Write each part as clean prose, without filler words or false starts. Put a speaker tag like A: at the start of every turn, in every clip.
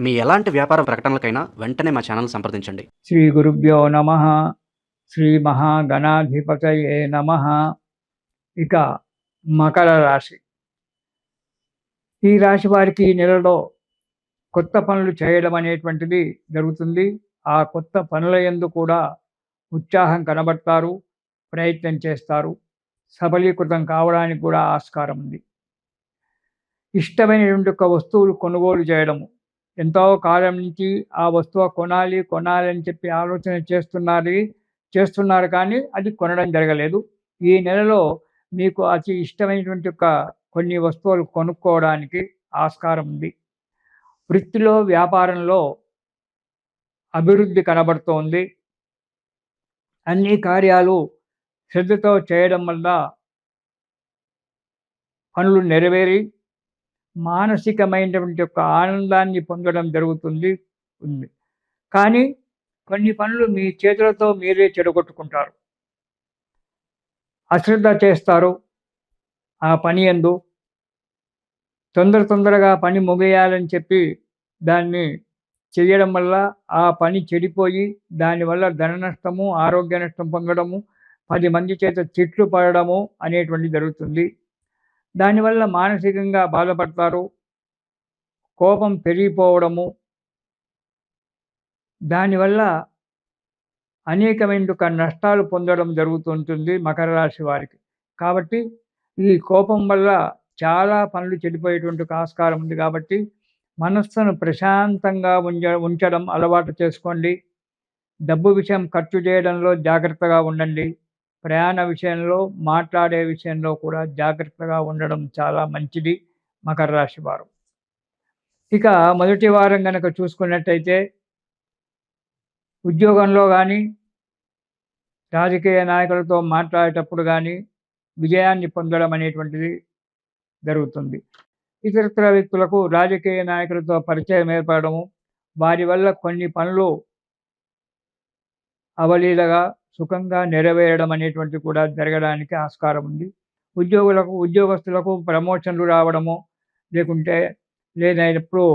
A: మీ ఎలాంటి వ్యాపార ప్రకటనలకైనా వెంటనే మా ఛానల్ సంప్రదించండి.
B: శ్రీ గురుభ్యో నమ. శ్రీ మహాగణాధిపతయే నమ. ఇక మకర రాశి. ఈ రాశి వారికి ఈ నెలలో కొత్త పనులు చేయడం అనేటువంటిది జరుగుతుంది. ఆ కొత్త పనుల యందు కూడా ఉత్సాహం కనబడతారు, ప్రయత్నం చేస్తారు. సబలీకృతం కావడానికి కూడా ఆస్కారం ఉంది. ఇష్టమైనటువంటి ఒక వస్తువులు కొనుగోలు చేయడము, ఎంతో కాలం నుంచి ఆ వస్తువు కొనాలి అని చెప్పి ఆలోచన చేస్తున్నారు కానీ అది కొనడం జరగలేదు. ఈ నెలలో మీకు అతి ఇష్టమైనటువంటి కొన్ని వస్తువులు కొనుక్కోవడానికి ఆస్కారం ఉంది. వృత్తిలో, వ్యాపారంలో అభివృద్ధి కనబడుతోంది. అన్ని కార్యాలు శ్రద్ధతో చేయడం వల్ల పనులు నెరవేరి మానసికమైనటువంటి ఆనందాన్ని పొందడం జరుగుతుంది. కానీ కొన్ని పనులు మీ చేతులతో మీరే చెడగొట్టుకుంటారు. అశ్రద్ధ చేస్తారు. ఆ పని యందు తొందరగా పని ముగియాలని చెప్పి దాన్ని చేయడం వల్ల ఆ పని చెడిపోయి దానివల్ల ధన నష్టము, ఆరోగ్య నష్టం పొందడము, 10 మంది చేత తిట్లు పడడము అనేటువంటిది జరుగుతుంది. దానివల్ల మానసికంగా బాధపడతారు. కోపం పెరిగిపోవడము, దానివల్ల అనేకమైన నష్టాలు పొందడం జరుగుతుంటుంది మకర రాశి వారికి. కాబట్టి ఈ కోపం వల్ల చాలా పనులు చెడిపోయేటువంటి ఆస్కారం ఉంది. కాబట్టి మనస్సును ప్రశాంతంగా ఉంచడం అలవాటు చేసుకోండి. డబ్బు విషయం ఖర్చు చేయడంలో జాగ్రత్తగా ఉండండి. ప్రయాణ విషయంలో, మాట్లాడే విషయంలో కూడా జాగ్రత్తగా ఉండడం చాలా మంచిది మకర రాశి వారు. ఇక మొదటి వారం గనక చూసుకున్నట్టయితే ఉద్యోగంలో కానీ, రాజకీయ నాయకులతో మాట్లాడేటప్పుడు కానీ విజయాన్ని పొందడం అనేటువంటిది జరుగుతుంది. ఇతరత్ర వ్యక్తులకు రాజకీయ నాయకులతో పరిచయం ఏర్పడము, వారి వల్ల కొన్ని పనులు అవలీలగా సుఖంగా నెరవేరడం అనేటువంటిది కూడా జరగడానికి ఆస్కారం ఉంది. ఉద్యోగస్తులకు ప్రమోషన్లు రావడము, లేనప్పుడు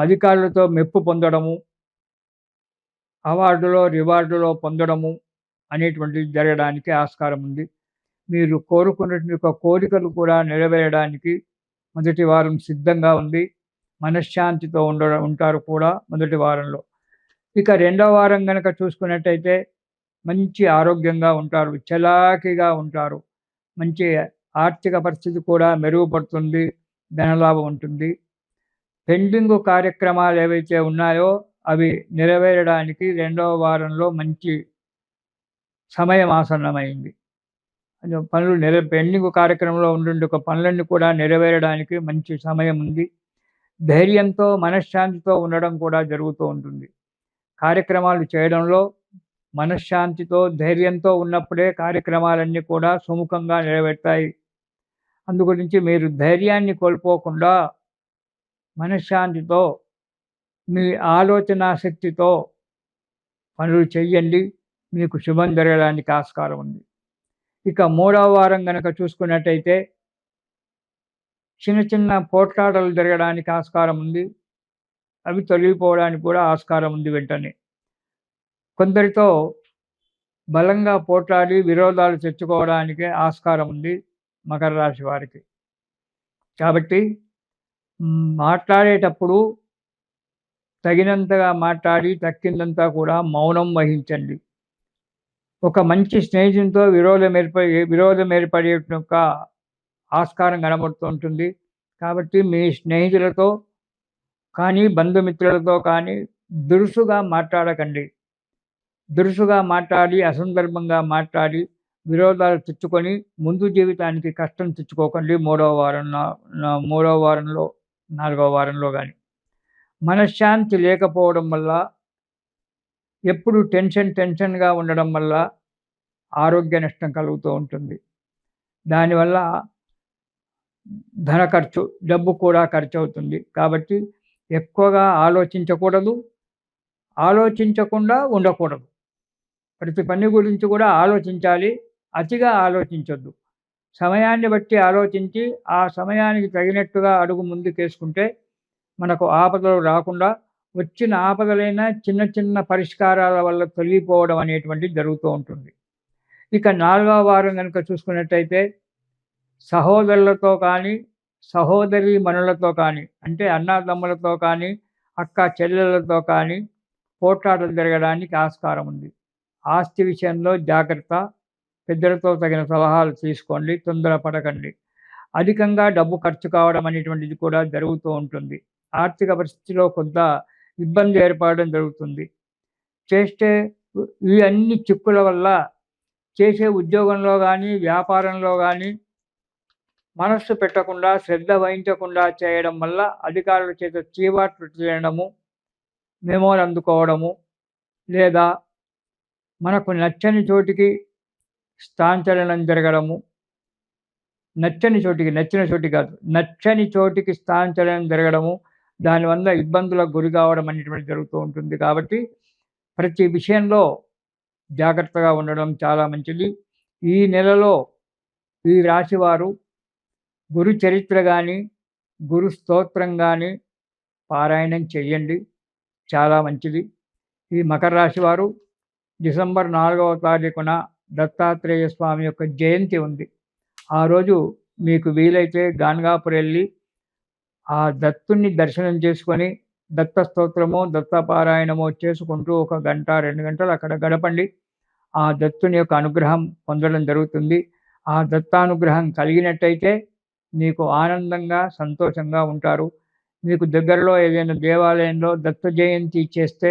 B: అధికారులతో మెప్పు పొందడము, రివార్డులో పొందడము అనేటువంటిది జరగడానికి ఆస్కారం ఉంది. మీరు కోరుకున్నటువంటి కోరికలు కూడా నెరవేరడానికి మొదటి వారం సిద్ధంగా ఉంది. మనశ్శాంతితో ఉంటారు కూడా మొదటి వారంలో. ఇక రెండవ వారం గనక చూసుకున్నట్టయితే మంచి ఆరోగ్యంగా ఉంటారు, చలాకీగా ఉంటారు. మంచి ఆర్థిక పరిస్థితి కూడా మెరుగుపడుతుంది, ధనలాభం ఉంటుంది. పెండింగ్ కార్యక్రమాలు ఏవైతే ఉన్నాయో అవి నెరవేరడానికి రెండవ వారంలో మంచి సమయం ఆసన్నమైంది. పెండింగ్ కార్యక్రమంలో ఉండే పనులన్నీ కూడా నెరవేరడానికి మంచి సమయం ఉంది. ధైర్యంతో, మనశ్శాంతితో ఉండడం కూడా జరుగుతూ ఉంటుంది. కార్యక్రమాలు చేయడంలో మనశ్శాంతితో, ధైర్యంతో ఉన్నప్పుడే కార్యక్రమాలన్నీ కూడా సుముఖంగా నెరవేరుతాయి. అందుగురించి మీరు ధైర్యాన్ని కోల్పోకుండా మనశ్శాంతితో, మీ ఆలోచనా శక్తితో పనులు చెయ్యండి. మీకు శుభం జరగడానికి ఆస్కారం ఉంది. ఇక మూడవ వారం గనక చూసుకున్నట్టయితే చిన్న పోట్లాటలు జరగడానికి ఆస్కారం ఉంది. అవి తొలగిపోవడానికి కూడా ఆస్కారం ఉంది. వెంటనే కొందరితో బలంగా పోట్లాడి విరోధాలు తెచ్చుకోవడానికి ఆస్కారం ఉంది మకర రాశి వారికి. కాబట్టి మాట్లాడేటప్పుడు తగినంతగా మాట్లాడి తక్కిందంతా కూడా మౌనం వహించండి. ఒక మంచి స్నేహితునితో విరోధం ఏర్పడే ఆస్కారం కనబడుతుంటుంది. కాబట్టి మీ స్నేహితులతో కానీ, బంధుమిత్రులతో కానీ దురుసుగా మాట్లాడకండి. దురుసుగా మాట్లాడి, అసందర్భంగా మాట్లాడి విరోధాలు తెచ్చుకొని ముందు జీవితానికి కష్టం తెచ్చుకోకండి. మూడవ వారంలో, 4వ వారంలో కానీ మనశ్శాంతి లేకపోవడం వల్ల, ఎప్పుడు టెన్షన్గా ఉండడం వల్ల ఆరోగ్య నష్టం కలుగుతూ ఉంటుంది. దానివల్ల డబ్బు కూడా ఖర్చు అవుతుంది. కాబట్టి ఎక్కువగా ఆలోచించకూడదు, ఆలోచించకుండా ఉండకూడదు. ప్రతి పని గురించి కూడా ఆలోచించాలి, అతిగా ఆలోచించొద్దు. సమయాన్ని బట్టి ఆలోచించి ఆ సమయానికి తగినట్టుగా అడుగు ముందుకేసుకుంటే మనకు ఆపదలు రాకుండా, వచ్చిన ఆపదలైనా చిన్న చిన్న పరిష్కారాల వల్ల తొలగిపోవడం అనేటువంటిది జరుగుతూ ఉంటుంది. ఇక 4వ వారం గనుక చూసుకున్నట్టయితే సహోదరులతో కానీ, సహోదరీమణులతో కానీ, అంటే అన్నాతమ్ములతో కానీ, అక్క చెల్లెళ్ళతో కానీ పోట్లాటలు జరగడానికి ఆస్కారం ఉంది. ఆస్తి విషయంలో జాగ్రత్త. పెద్దలతో తగిన సలహాలు తీసుకోండి. తొందరపడకండి. అధికంగా డబ్బు ఖర్చు కావడం అనేటువంటిది కూడా జరుగుతూ ఉంటుంది. ఆర్థిక పరిస్థితిలో కొంత ఇబ్బంది ఏర్పడడం జరుగుతుంది. చేస్తే ఈ అన్ని చిక్కుల వల్ల చేసే ఉద్యోగంలో గానీ, వ్యాపారంలో గానీ మనస్సు పెట్టకుండా, శ్రద్ధ వహించకుండా చేయడం వల్ల అధికారుల చేత చీవాట్లు చేయడము, మెమోలు అందుకోవడము, లేదా మనకు నచ్చని చోటికి స్థానచలనం జరగడము, నచ్చని చోటికి, నచ్చిన చోటికి కాదు, నచ్చని చోటికి స్థానచలనం జరగడము, దానివల్ల ఇబ్బందులకు గురి కావడం అనేటువంటిది జరుగుతూ ఉంటుంది. కాబట్టి ప్రతి విషయంలో జాగ్రత్తగా ఉండడం చాలా మంచిది. ఈ నెలలో ఈ రాశివారు గురు చరిత్ర గానీ, గురు స్తోత్రం గానీ పారాయణం చెయ్యండి. చాలా మంచిది. ఈ మకర రాశి వారు డిసెంబర్ 4వ తారీఖున దత్తాత్రేయ స్వామి యొక్క జయంతి ఉంది. ఆ రోజు మీకు వీలైతే గాన్గాపురం వెళ్ళి ఆ దత్తుణ్ణి దర్శనం చేసుకొని దత్త స్తోత్రమో, దత్తపారాయణమో చేసుకుంటూ 1 గంట, 2 గంటలు అక్కడ గడపండి. ఆ దత్తుని యొక్క అనుగ్రహం పొందడం జరుగుతుంది. ఆ దత్తానుగ్రహం కలిగినట్టయితే మీకు ఆనందంగా, సంతోషంగా ఉంటారు. మీకు దగ్గరలో ఏదైనా దేవాలయంలో దత్త జయంతి చేస్తే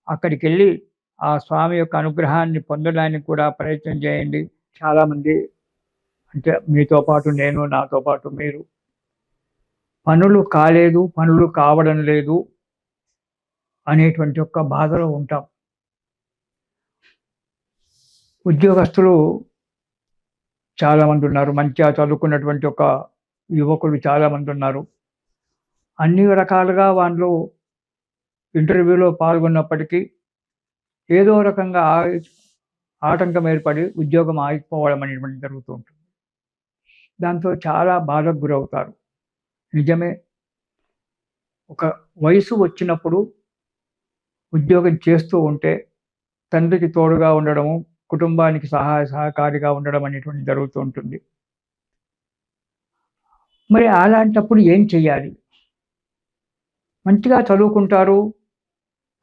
B: అక్కడికెళ్ళి ఆ స్వామి యొక్క అనుగ్రహాన్ని పొందడానికి కూడా ప్రయత్నం చేయండి. చాలామంది, అంటే మీతో పాటు నేను, నాతో పాటు మీరు, పనులు కాలేదు, పనులు కావడం లేదు అనేటువంటి ఒక బాధలో ఉంటాం. ఉద్యోగస్తులు చాలామంది ఉన్నారు. మంచిగా చదువుకున్నటువంటి ఒక యువకులు చాలామంది ఉన్నారు. అన్ని రకాలుగా వాళ్ళు ఇంటర్వ్యూలో పాల్గొన్నప్పటికీ ఏదో రకంగా ఆటంకం ఏర్పడి ఉద్యోగం ఆగిపోవడం అనేటువంటిది జరుగుతూ ఉంటుంది. దాంతో చాలా బాధకు గురవుతారు. నిజమే, ఒక వయసు వచ్చినప్పుడు ఉద్యోగం చేస్తూ ఉంటే తండ్రికి తోడుగా ఉండడము, కుటుంబానికి సహకారిగా ఉండడం అనేటువంటిది జరుగుతూ ఉంటుంది. మరి అలాంటప్పుడు ఏం చెయ్యాలి? మంచిగా చదువుకుంటారు.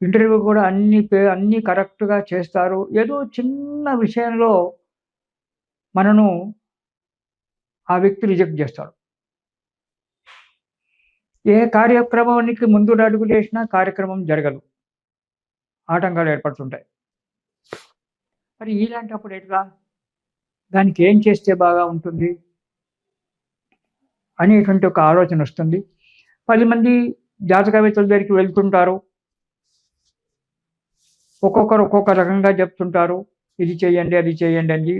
B: ఇంటర్వ్యూ కూడా అన్నీ కరెక్ట్‌గా చేస్తారు. ఏదో చిన్న విషయంలో మనను ఆ వ్యక్తి రిజెక్ట్ చేస్తాడు. ఏ కార్యక్రమానికి ముందు అడుగులేసినా కార్యక్రమం జరగదు. ఆటంకాలు ఏర్పడుతుంటాయి. మరి ఇలాంటప్పుడు ఎట్లా? దానికి ఏం చేస్తే బాగా ఉంటుంది అనేటువంటి ఒక ఆలోచన వస్తుంది. 10 మంది జాతకవేత్తల దగ్గరికి వెళ్తుంటారు. ఒక్కొక్కరు ఒక్కొక్క రకంగా చెప్తుంటారు. ఇది చేయండి, అది చేయండి అని.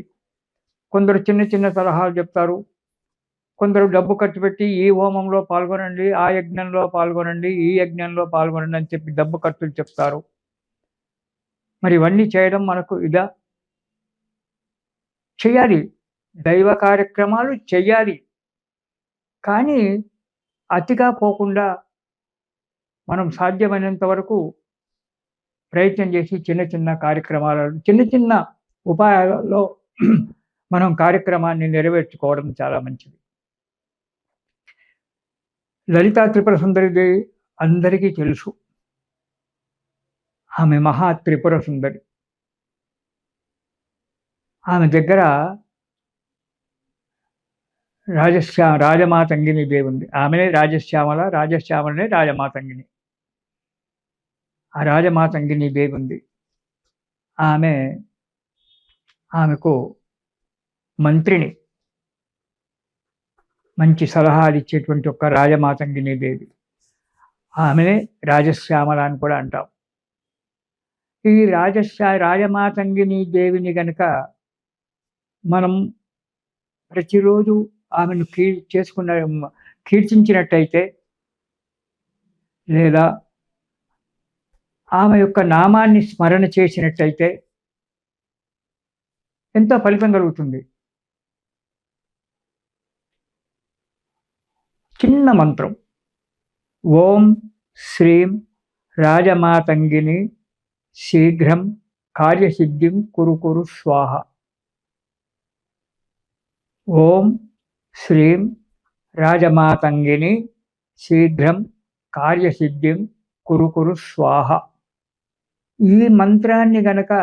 B: కొందరు చిన్న చిన్న సలహాలు చెప్తారు. కొందరు డబ్బు ఖర్చు పెట్టి ఈ హోమంలో పాల్గొనండి, ఆ యజ్ఞంలో పాల్గొనండి, ఈ యజ్ఞంలో పాల్గొనండి అని చెప్పి డబ్బు ఖర్చులు చెప్తారు. మరి ఇవన్నీ చేయడం మనకు ఇదా? చెయ్యాలి. దైవ కార్యక్రమాలు చెయ్యాలి. కానీ అతిగా పోకుండా మనం సాధ్యమైనంత వరకు ప్రయత్నం చేసి చిన్న చిన్న కార్యక్రమాలను, చిన్న చిన్న ఉపాయాలలో మనం కార్యక్రమాన్ని నెరవేర్చుకోవడం చాలా మంచిది. లలితా త్రిపుర సుందరిదేవి అందరికీ తెలుసు. ఆమె మహా త్రిపుర సుందరి. ఆమె దగ్గర రాజమాతంగిని దేవి ఉంది. ఆమెనే రాజశ్యామల, రాజశ్యామలనే రాజమాతంగిని. ఆ రాజమాతంగిని దేవి ఉంది. ఆమెకు మంత్రిని, మంచి సలహాలు ఇచ్చేటువంటి ఒక రాజమాతంగిని దేవి. ఆమెనే రాజశ్యామల అని కూడా అంటాం. ఈ రాజమాతంగిని దేవిని గనక మనం ప్రతిరోజు ఆమెను కీర్తించినట్టయితే, లేదా ఆమె యొక్క నామాన్ని స్మరణ చేసినట్టయితే ఎంతో ఫలితం కలుగుతుంది. చిన్న మంత్రం, ఓం శ్రీం రాజమాతంగిని శీఘ్రం కార్యసిద్ధిం కురు కురు స్వాహ. ఓం శ్రీం రాజమాతంగిని శీఘ్రం కార్యసిద్ధిం కురు కురు స్వాహ. ఈ మంత్రాన్ని గనక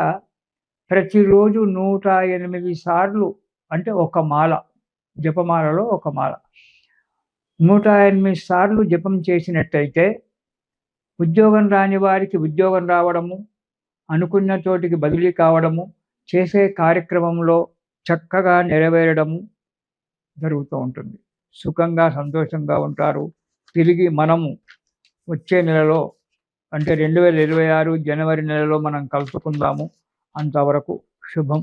B: ప్రతిరోజు 108 సార్లు, అంటే ఒక మాల, జపమాలలో ఒక మాల 108 సార్లు జపం చేసినట్టయితే ఉద్యోగం రాని వారికి ఉద్యోగం రావడము, అనుకున్న చోటికి బదిలీ కావడము, చేసే కార్యక్రమంలో చక్కగా నెరవేరడము జరుగుతూ ఉంటుంది. సుఖంగా సంతోషంగా ఉంటారు. తిరిగి మనము వచ్చే నెలలో, అంటే 2026 జనవరి నెలలో మనం కలుసుకుందాము. అంతవరకు శుభం.